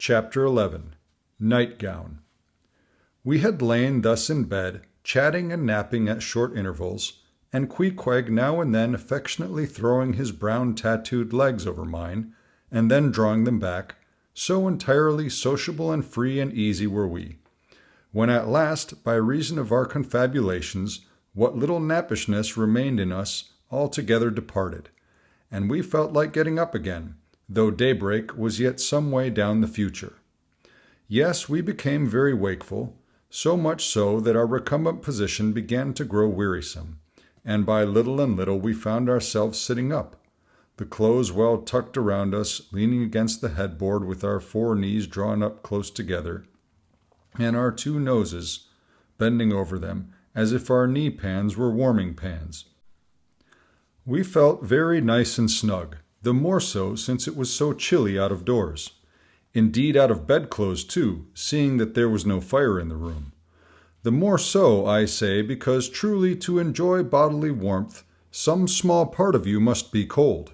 Chapter 11 Nightgown. We had lain thus in bed, chatting and napping at short intervals, and Queequeg now and then affectionately throwing his brown tattooed legs over mine, and then drawing them back, so entirely sociable and free and easy were we, when at last, by reason of our confabulations, what little nappishness remained in us altogether departed, and we felt like getting up again, though daybreak was yet some way down the future. Yes, we became very wakeful, so much so that our recumbent position began to grow wearisome, and by little and little we found ourselves sitting up, the clothes well tucked around us, leaning against the headboard with our 4 knees drawn up close together, and our 2 noses bending over them, as if our knee pans were warming pans. We felt very nice and snug, the more so since it was so chilly out of doors. Indeed, out of bedclothes too, seeing that there was no fire in the room. The more so, I say, because truly to enjoy bodily warmth, some small part of you must be cold.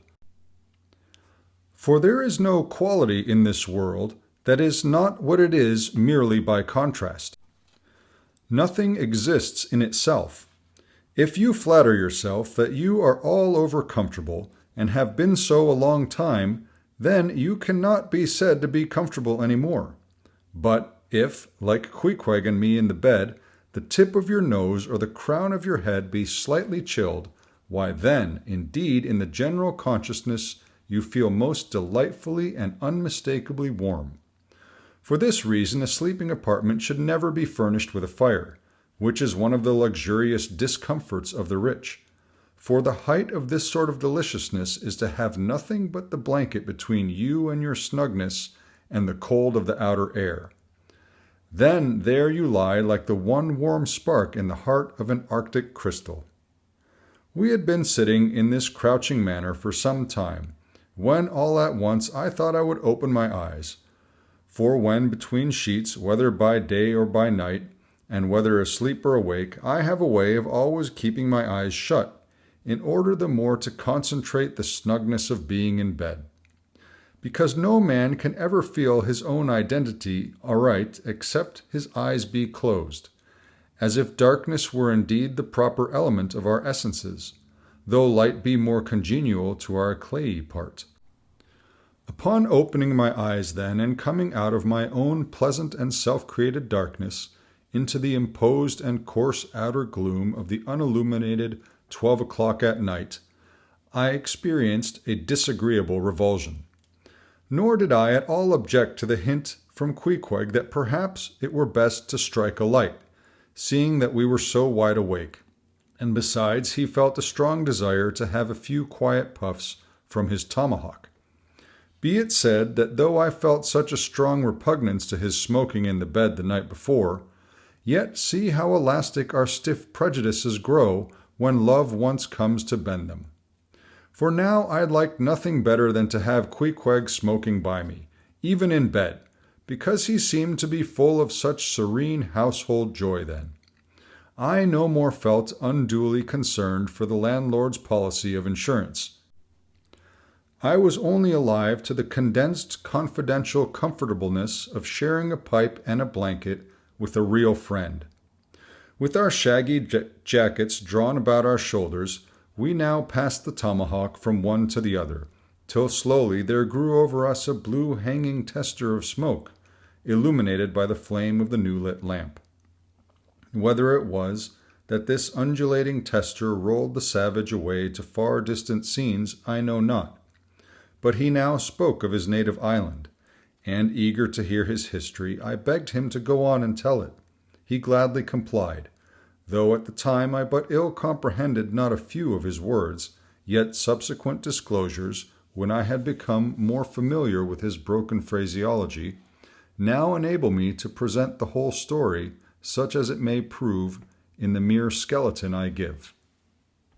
For there is no quality in this world that is not what it is merely by contrast. Nothing exists in itself. If you flatter yourself that you are all over comfortable, and have been so a long time, then you cannot be said to be comfortable any more. But if, like Queequeg and me in the bed, the tip of your nose or the crown of your head be slightly chilled, why then, indeed, in the general consciousness, you feel most delightfully and unmistakably warm. For this reason, a sleeping apartment should never be furnished with a fire, which is one of the luxurious discomforts of the rich. For the height of this sort of deliciousness is to have nothing but the blanket between you and your snugness and the cold of the outer air. Then there you lie like the one warm spark in the heart of an Arctic crystal. We had been sitting in this crouching manner for some time, when all at once I thought I would open my eyes. For when between sheets, whether by day or by night, and whether asleep or awake, I have a way of always keeping my eyes shut, in order the more to concentrate the snugness of being in bed. Because no man can ever feel his own identity aright except his eyes be closed, as if darkness were indeed the proper element of our essences, though light be more congenial to our clayey part. Upon opening my eyes then, and coming out of my own pleasant and self-created darkness into the imposed and coarse outer gloom of the unilluminated 12 o'clock at night, I experienced a disagreeable revulsion. Nor did I at all object to the hint from Queequeg that perhaps it were best to strike a light, seeing that we were so wide awake, and besides he felt a strong desire to have a few quiet puffs from his tomahawk. Be it said that though I felt such a strong repugnance to his smoking in the bed the night before, yet see how elastic our stiff prejudices grow when love once comes to bend them. For now I liked nothing better than to have Queequeg smoking by me, even in bed, because he seemed to be full of such serene household joy then. I no more felt unduly concerned for the landlord's policy of insurance. I was only alive to the condensed confidential comfortableness of sharing a pipe and a blanket with a real friend. With our shaggy jackets drawn about our shoulders, we now passed the tomahawk from one to the other, till slowly there grew over us a blue hanging tester of smoke, illuminated by the flame of the new-lit lamp. Whether it was that this undulating tester rolled the savage away to far distant scenes, I know not. But he now spoke of his native island, and eager to hear his history, I begged him to go on and tell it. He gladly complied, though at the time I but ill comprehended not a few of his words, yet subsequent disclosures, when I had become more familiar with his broken phraseology, now enable me to present the whole story, such as it may prove in the mere skeleton I give.